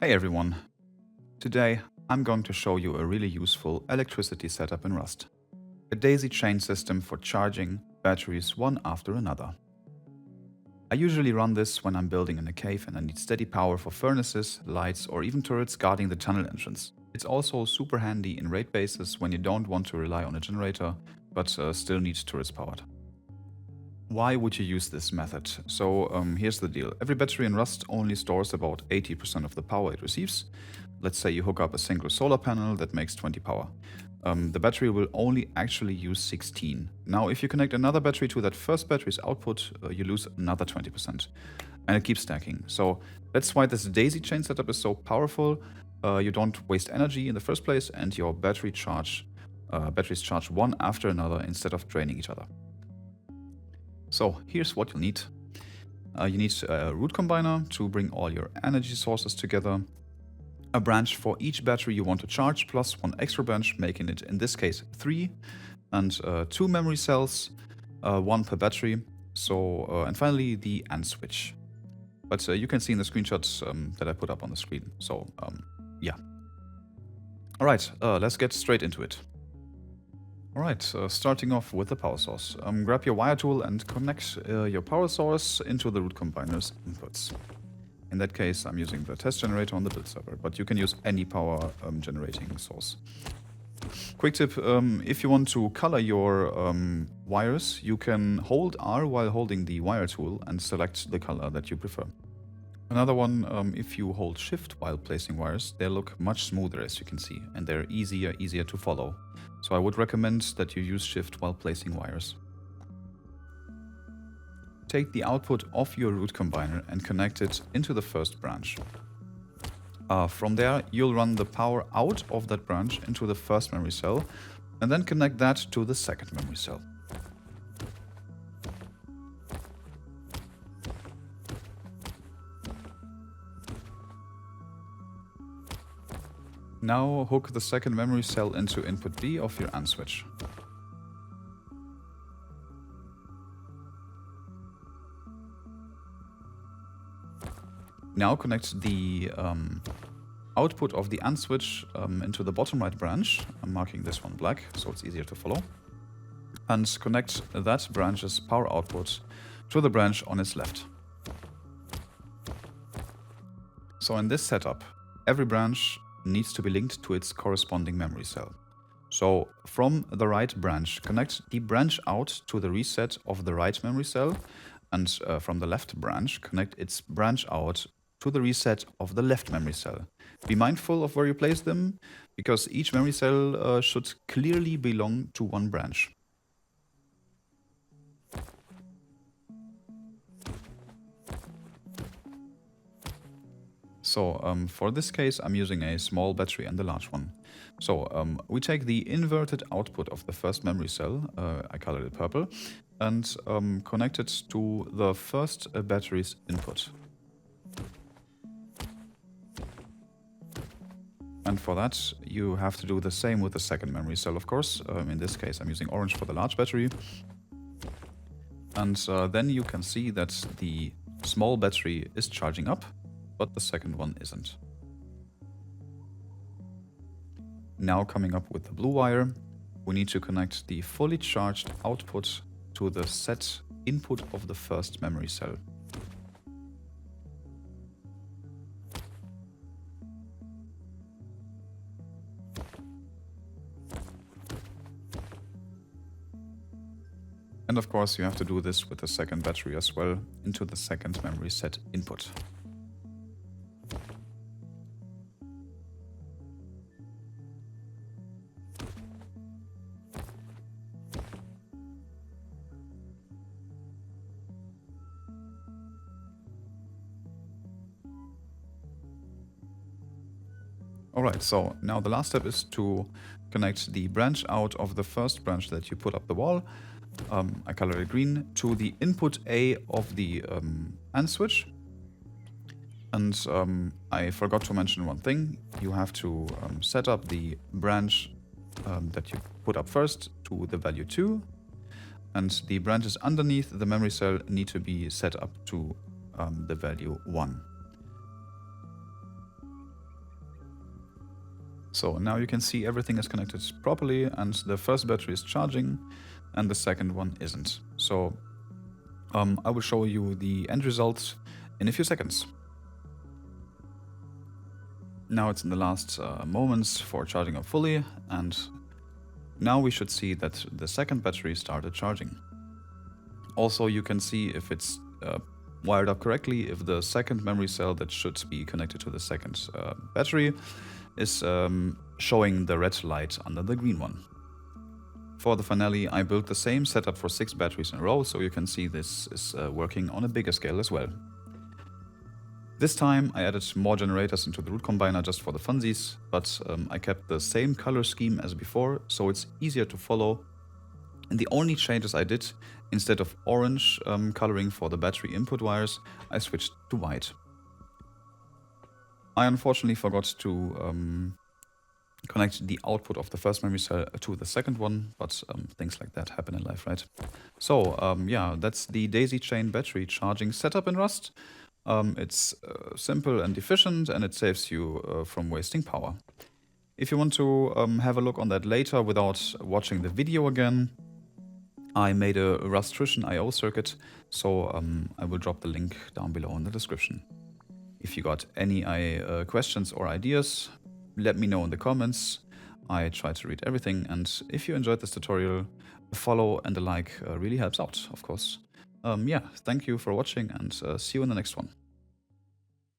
Hey everyone! Today I'm going to show you a really useful electricity setup in Rust. A daisy chain system for charging batteries one after another. I usually run this when I'm building in a cave and I need steady power for furnaces, lights or even turrets guarding the tunnel entrance. It's also super handy in raid bases when you don't want to rely on a generator but still need turrets powered. Why would you use this method? So here's the deal. Every battery in Rust only stores about 80% of the power it receives. Let's say you hook up a single solar panel that makes 20 power. The battery will only actually use 16. Now if you connect another battery to that first battery's output, you lose another 20%. And it keeps stacking. So that's why this daisy chain setup is so powerful. You don't waste energy in the first place and your batteries charge one after another instead of draining each other. So here's what you'll need. You need a root combiner to bring all your energy sources together, a branch for each battery you want to charge, plus one extra branch, making it, in this case, 3, and 2 memory cells, 1 per battery, and finally the AND switch. But you can see in the screenshots that I put up on the screen, so yeah. Alright, let's get straight into it. Alright, starting off with the power source. Grab your wire tool and connect your power source into the root combiner's inputs. In that case, I'm using the test generator on the build server, but you can use any power generating source. Quick tip, if you want to color your wires, you can hold R while holding the wire tool and select the color that you prefer. Another one, if you hold shift while placing wires, they look much smoother, as you can see, and they're easier to follow. So I would recommend that you use shift while placing wires. Take the output of your root combiner and connect it into the first branch. From there, you'll run the power out of that branch into the first memory cell, and then connect that to the second memory cell. Now hook the second memory cell into input B of your AND switch. Now connect the output of the AND switch into the bottom right branch. I'm marking this one black so it's easier to follow. And connect that branch's power output to the branch on its left. So in this setup, every branch needs to be linked to its corresponding memory cell. So from the right branch, connect the branch out to the reset of the right memory cell, and from the left branch, connect its branch out to the reset of the left memory cell. Be mindful of where you place them, because each memory cell should clearly belong to one branch. So for this case, I'm using a small battery and a large one. So we take the inverted output of the first memory cell, I colored it purple, and connect it to the first battery's input. And for that, you have to do the same with the second memory cell, of course. In this case, I'm using orange for the large battery. And then you can see that the small battery is charging up, but the second one isn't. Now coming up with the blue wire, we need to connect the fully charged output to the set input of the first memory cell. And of course you have to do this with the second battery as well, into the second memory set input. Alright, so now the last step is to connect the branch out of the first branch that you put up the wall, I colored it green, to the input A of the AND switch. And I forgot to mention one thing. You have to set up the branch that you put up first to the value 2, and the branches underneath the memory cell need to be set up to the value 1. So now you can see everything is connected properly, and the first battery is charging and the second one isn't. So I will show you the end result in a few seconds. Now it's in the last moments for charging up fully, and now we should see that the second battery started charging. Also, you can see if it's wired up correctly, if the second memory cell that should be connected to the second battery is showing the red light under the green one. For the finale, I built the same setup for 6 batteries in a row, so you can see this is working on a bigger scale as well. This time I added more generators into the root combiner just for the funsies, but I kept the same color scheme as before, so it's easier to follow. And the only changes I did, instead of orange coloring for the battery input wires, I switched to white. I unfortunately forgot to connect the output of the first memory cell to the second one, but things like that happen in life, right? So yeah, that's the daisy chain battery charging setup in Rust. It's simple and efficient, and it saves you from wasting power. If you want to have a look on that later without watching the video again, I made a Rustrition I/O circuit, so I will drop the link down below in the description. If you got any questions or ideas, let me know in the comments. I try to read everything, and if you enjoyed this tutorial, a follow and a like really helps out, of course. Yeah, thank you for watching, and see you in the next one.